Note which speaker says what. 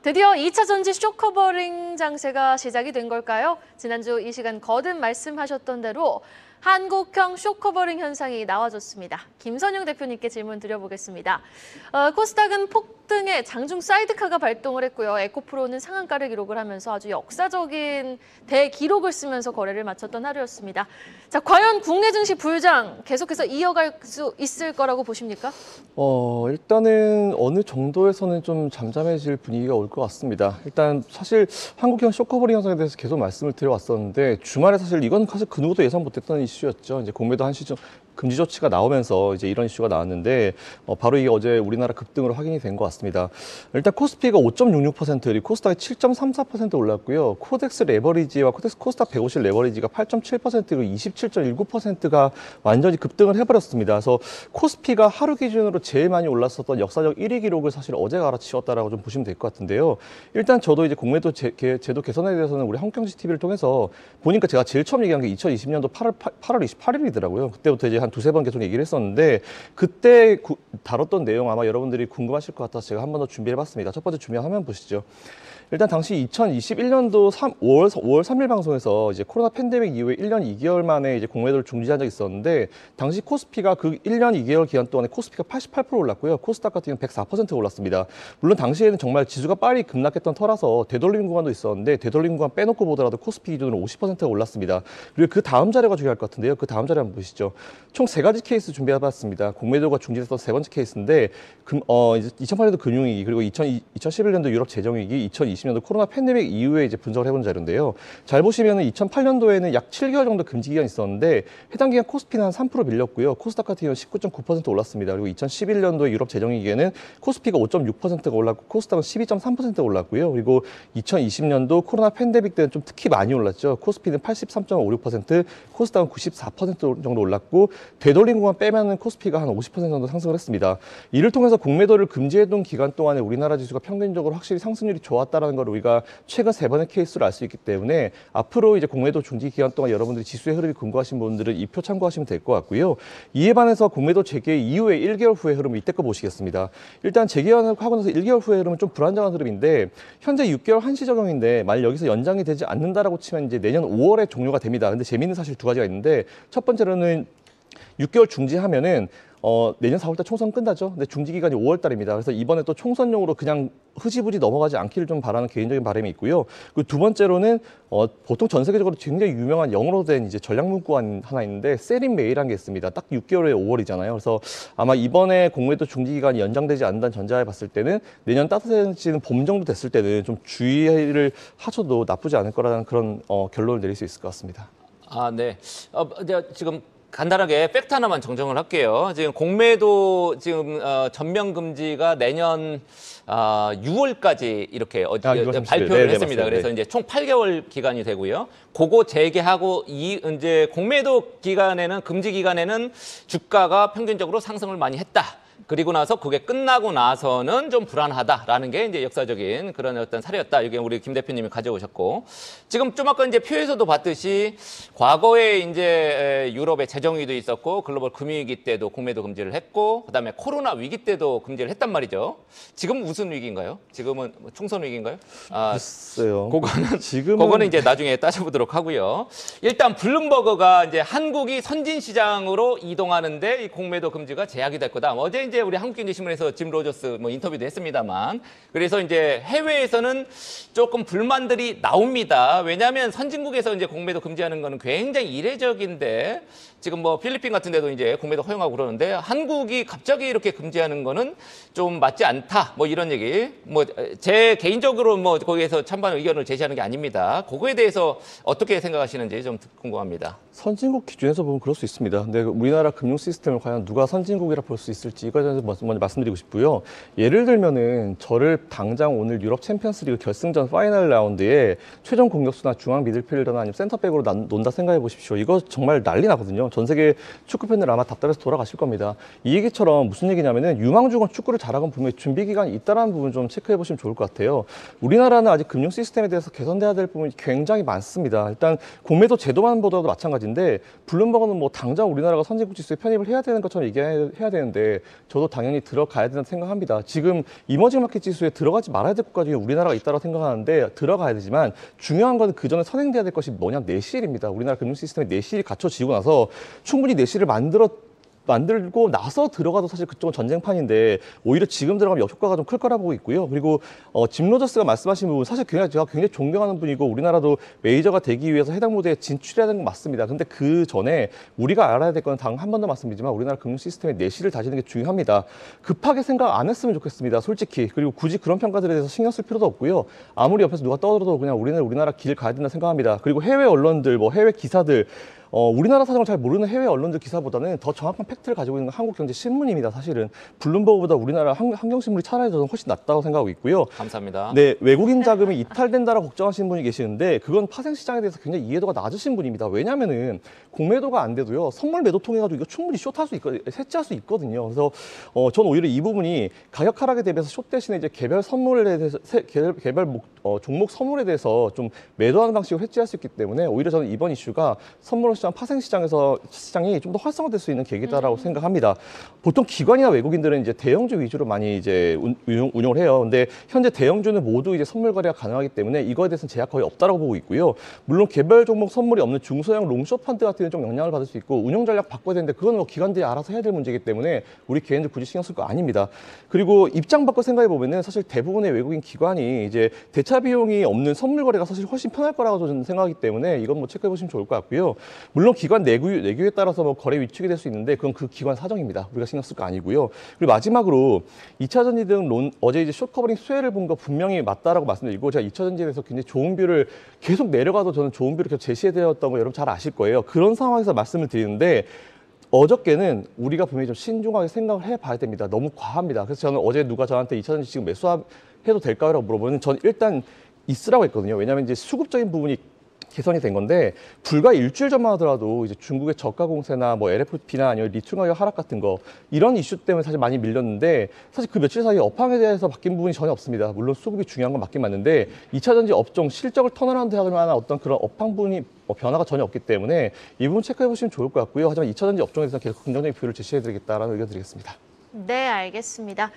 Speaker 1: 드디어 2차 전지 쇼커버링 장세가 시작이 된 걸까요? 지난주 이 시간 거듭 말씀하셨던 대로 한국형 쇼커버링 현상이 나와줬습니다. 김선영 대표님께 질문 드려보겠습니다. 코스닥은 폭등에 장중 사이드카가 발동을 했고요. 에코프로는 상한가를 기록을 하면서 아주 역사적인 대기록을 쓰면서 거래를 마쳤던 하루였습니다. 자, 과연 국내 증시 불장 계속해서 이어갈 수 있을 거라고 보십니까?
Speaker 2: 일단은 어느 정도에서는 좀 잠잠해질 분위기가 올 것 같습니다. 일단 사실 한국형 쇼커버링 현상에 대해서 계속 말씀을 드려왔었는데 주말에 사실 이건 사실 그 누구도 예상 못했던 이슈였죠. 이제 공매도 한시점 금지 조치가 나오면서 이제 이런 이슈가 나왔는데 바로 이게 어제 우리나라 급등으로 확인이 된 것 같습니다. 일단 코스피가 5.66%, 그리고 코스닥이 7.34% 올랐고요. 코덱스 레버리지와 코스닥 150 레버리지가 8.7%, 그리고 27.19%가 완전히 급등을 해버렸습니다. 그래서 코스피가 하루 기준으로 제일 많이 올랐었던 역사적 1위 기록을 사실 어제 갈아치웠다라고 좀 보시면 될 것 같은데요. 일단 저도 이제 공매도 제도 개선에 대해서는 우리 한국경제 TV를 통해서 보니까 제가 제일 처음 얘기한 게 2020년도 8월 28일이더라고요. 그때부터 이제 한 두세 번 계속 얘기를 했었는데 그때 다뤘던 내용 아마 여러분들이 궁금하실 것 같아서 제가 한 번 더 준비해 봤습니다. 첫 번째 준비한 화면 보시죠. 일단 당시 2021년도 5월 3일 방송에서 이제 코로나 팬데믹 이후에 1년 2개월 만에 이제 공매도를 중지한 적이 있었는데 당시 코스피가 그 1년 2개월 기간 동안에 코스피가 88% 올랐고요. 코스닥 같은 경우는 104% 올랐습니다. 물론 당시에는 정말 지수가 빨리 급락했던 터라서 되돌림 구간도 있었는데 되돌림 구간 빼놓고 보더라도 코스피 기준으로 50%가 올랐습니다. 그리고 그 다음 자료가 중요할 것 같은데요. 그 다음 자료 한번 보시죠. 총 3가지 케이스 준비해봤습니다. 공매도가 중지됐던 3번째 케이스인데 이제 2008년도 금융위기, 그리고 2011년도 유럽 재정위기, 2020년도 코로나 팬데믹 이후에 이제 분석을 해본 자료인데요. 잘 보시면은 2008년도에는 약 7개월 정도 금지 기간이 있었는데 해당 기간 코스피는 한 3% 밀렸고요. 코스닥 같은 경우는 19.9% 올랐습니다. 그리고 2011년도에 유럽 재정위기에는 코스피가 5.6%가 올랐고 코스닥은 12.3% 올랐고요. 그리고 2020년도 코로나 팬데믹 때는 좀 특히 많이 올랐죠. 코스피는 83.56%, 코스닥은 94% 정도 올랐고 되돌림 구간 빼면은 코스피가 한 50% 정도 상승을 했습니다. 이를 통해서 공매도를 금지해둔 기간 동안에 우리나라 지수가 평균적으로 확실히 상승률이 좋았다라는 걸 우리가 최근 3번의 케이스로 알 수 있기 때문에 앞으로 이제 공매도 중지 기간 동안 여러분들이 지수의 흐름이 궁금하신 분들은 이 표 참고하시면 될 것 같고요. 이에 반해서 공매도 재개 이후에 1개월 후의 흐름을 이때 거 보시겠습니다. 일단 재개하고 나서 1개월 후의 흐름은 좀 불안정한 흐름인데 현재 6개월 한시 적용인데 만약 여기서 연장이 되지 않는다라고 치면 이제 내년 5월에 종료가 됩니다. 근데 재미있는 사실 2가지가 있는데 첫 번째로는 6개월 중지하면은 내년 4월달 총선 끝나죠. 근데 중지 기간이 5월달입니다. 그래서 이번에 또 총선용으로 그냥 흐지부지 넘어가지 않기를 좀 바라는 개인적인 바람이 있고요. 그리고 두 번째로는 보통 전 세계적으로 굉장히 유명한 영어로 된 이제 전략 문구가 하나 있는데 세린 메이라는 게 있습니다. 딱 6개월에 5월이잖아요. 그래서 아마 이번에 공매도 중지 기간이 연장되지 않는다는 전제하에 봤을 때는 내년 따뜻해지는 봄 정도 됐을 때는 좀 주의를 하셔도 나쁘지 않을 거라는 그런 결론을 내릴 수 있을 것 같습니다.
Speaker 3: 아, 네. 지금 간단하게 팩트 하나만 정정을 할게요. 지금 공매도 지금 전면 금지가 내년 6월까지 이렇게 발표를 했습니다. 그래서 이제 총 8개월 기간이 되고요. 그거 재개하고 이제 공매도 기간에는 금지 기간에는 주가가 평균적으로 상승을 많이 했다. 그리고 나서 그게 끝나고 나서는 좀 불안하다라는 게 이제 역사적인 그런 어떤 사례였다. 이게 우리 김 대표님이 가져오셨고 지금 좀 아까 이제 표에서도 봤듯이 과거에 이제 유럽의 재정위기도 있었고 글로벌 금융위기 때도 공매도 금지를 했고 그다음에 코로나 위기 때도 금지를 했단 말이죠. 지금 무슨 위기인가요? 지금은 총선 위기인가요?
Speaker 2: 글쎄요.
Speaker 3: 그거는 이제 나중에 따져보도록 하고요. 일단 블룸버그가 이제 한국이 선진 시장으로 이동하는데 이 공매도 금지가 제약이 될 거다. 어제 이제 우리 한국경제신문에서 짐 로저스 인터뷰도 했습니다만 그래서 이제 해외에서는 조금 불만들이 나옵니다. 왜냐하면 선진국에서 이제 공매도 금지하는 거는 굉장히 이례적인데 지금 필리핀 같은 데도 이제 공매도 허용하고 그러는데 한국이 갑자기 이렇게 금지하는 거는 좀 맞지 않다. 이런 얘기. 제 개인적으로 거기에서 찬반 의견을 제시하는 게 아닙니다. 그거에 대해서 어떻게 생각하시는지 좀 궁금합니다.
Speaker 2: 선진국 기준에서 보면 그럴 수 있습니다. 근데 우리나라 금융 시스템을 과연 누가 선진국이라 볼 수 있을지 이거에 대해서 먼저 말씀드리고 싶고요. 예를 들면은 저를 당장 오늘 유럽 챔피언스리그 결승전 파이널 라운드에 최종 공격수나 중앙 미들필더나 아니면 센터백으로 논다 생각해 보십시오. 이거 정말 난리 나거든요. 전 세계 축구 팬들 아마 답답해서 돌아가실 겁니다. 이 얘기처럼 무슨 얘기냐면은 유망주건 축구를 잘하건 분명히 준비 기간이 있다라는 부분 좀 체크해 보시면 좋을 것 같아요. 우리나라는 아직 금융 시스템에 대해서 개선돼야 될 부분이 굉장히 많습니다. 일단 공매도 제도만 보더라도 마찬가지인데 블룸버그는 당장 우리나라가 선진국 지수에 편입을 해야 되는 것처럼 얘기해야 되는데 저도 당연히 들어가야 된다고 생각합니다. 지금 이머징 마켓 지수에 들어가지 말아야 될 국가 중에 우리나라가 있다고 생각하는데 들어가야 되지만 중요한 건 그 전에 선행돼야 될 것이 뭐냐, 내실입니다. 우리나라 금융 시스템의 내실이 갖춰지고 나서 충분히 내실을 만들고 나서 들어가도 사실 그쪽은 전쟁판인데 오히려 지금 들어가면 역효과가 좀 클 거라 보고 있고요. 그리고 짐 로저스가 말씀하신 부분 사실 제가 굉장히 존경하는 분이고 우리나라도 메이저가 되기 위해서 해당 무대에 진출해야 되는 건 맞습니다. 근데 그 전에 우리가 알아야 될 건 단 한 번 더 말씀드리지만 우리나라 금융 시스템의 내실을 다지는 게 중요합니다. 급하게 생각 안 했으면 좋겠습니다. 솔직히. 그리고 굳이 그런 평가들에 대해서 신경 쓸 필요도 없고요. 아무리 옆에서 누가 떠들어도 그냥 우리는 우리나라 길 가야 된다 생각합니다. 그리고 해외 언론들, 해외 기사들 우리나라 사정을 잘 모르는 해외 언론들 기사보다는 더 정확한 팩트를 가지고 있는 건 한국경제신문입니다. 사실은 블룸버그보다 우리나라 환경신문이 차라리 저는 훨씬 낫다고 생각하고 있고요.
Speaker 3: 감사합니다.
Speaker 2: 네, 외국인 자금이 이탈된다라고 걱정하시는 분이 계시는데 그건 파생시장에 대해서 굉장히 이해도가 낮으신 분입니다. 왜냐하면은 공매도가 안 돼도요 선물 매도 통해 가지고 이거 충분히 숏할 수 있거든요, 해지할 수 있거든요. 그래서 저는 오히려 이 부분이 가격 하락에 대비해서 숏 대신에 이제 개별 선물에 대해서 종목 선물에 대해서 좀 매도하는 방식으로 해지할 수 있기 때문에 오히려 저는 이번 이슈가 선물 시장, 파생 시장이 좀 더 활성화될 수 있는 계기다라고 생각합니다. 보통 기관이나 외국인들은 이제 대형주 위주로 많이 이제 운용을 해요. 근데 현재 대형주는 모두 이제 선물 거래가 가능하기 때문에 이거에 대해서는 제약 거의 없다라고 보고 있고요. 물론 개별 종목 선물이 없는 중소형 롱숏 펀드 같은 경우는 좀 영향을 받을 수 있고 운용 전략 바꿔야 되는데 그건 뭐 기관들이 알아서 해야 될 문제이기 때문에 우리 개인들 굳이 신경 쓸 거 아닙니다. 그리고 입장 바꿔 생각해 보면은 사실 대부분의 외국인 기관이 이제 대차 비용이 없는 선물 거래가 사실 훨씬 편할 거라고 저는 생각하기 때문에 이건 뭐 체크해 보시면 좋을 것 같고요. 물론 기관 내규에 따라서 뭐 거래 위축이 될 수 있는데 그건 그 기관 사정입니다. 우리가 신경 쓸 거 아니고요. 그리고 마지막으로 2차 전지 등 어제 이제 숏 커버링 수혜를 본 거 분명히 맞다라고 말씀드리고 제가 2차 전지에 대해서 굉장히 좋은 뷰를 계속 내려가도 저는 좋은 뷰를 계속 제시해드렸던 거 여러분 잘 아실 거예요. 그런 상황에서 말씀을 드리는데 어저께는 우리가 분명히 좀 신중하게 생각을 해봐야 됩니다. 너무 과합니다. 그래서 저는 어제 누가 저한테 2차 전지 지금 매수해도 될까요? 라고 물어보면 저는 일단 있으라고 했거든요. 왜냐하면 이제 수급적인 부분이 개선이 된 건데 불과 일주일 전만 하더라도 이제 중국의 저가 공세나 뭐 LFP나 아니면 리튬 가격 하락 같은 거 이런 이슈 때문에 사실 많이 밀렸는데 사실 그 며칠 사이에 업황에 대해서 바뀐 부분이 전혀 없습니다. 물론 수급이 중요한 건 맞긴 맞는데 2차 전지 업종 실적을 턴어라운드 하는 만한 어떤 그런 업황 부분이 변화가 전혀 없기 때문에 이 부분 체크해 보시면 좋을 것 같고요. 하지만 2차 전지 업종에 대해서 계속 긍정적인 뷰를 제시해 드리겠다라는 의견 드리겠습니다.
Speaker 1: 네, 알겠습니다.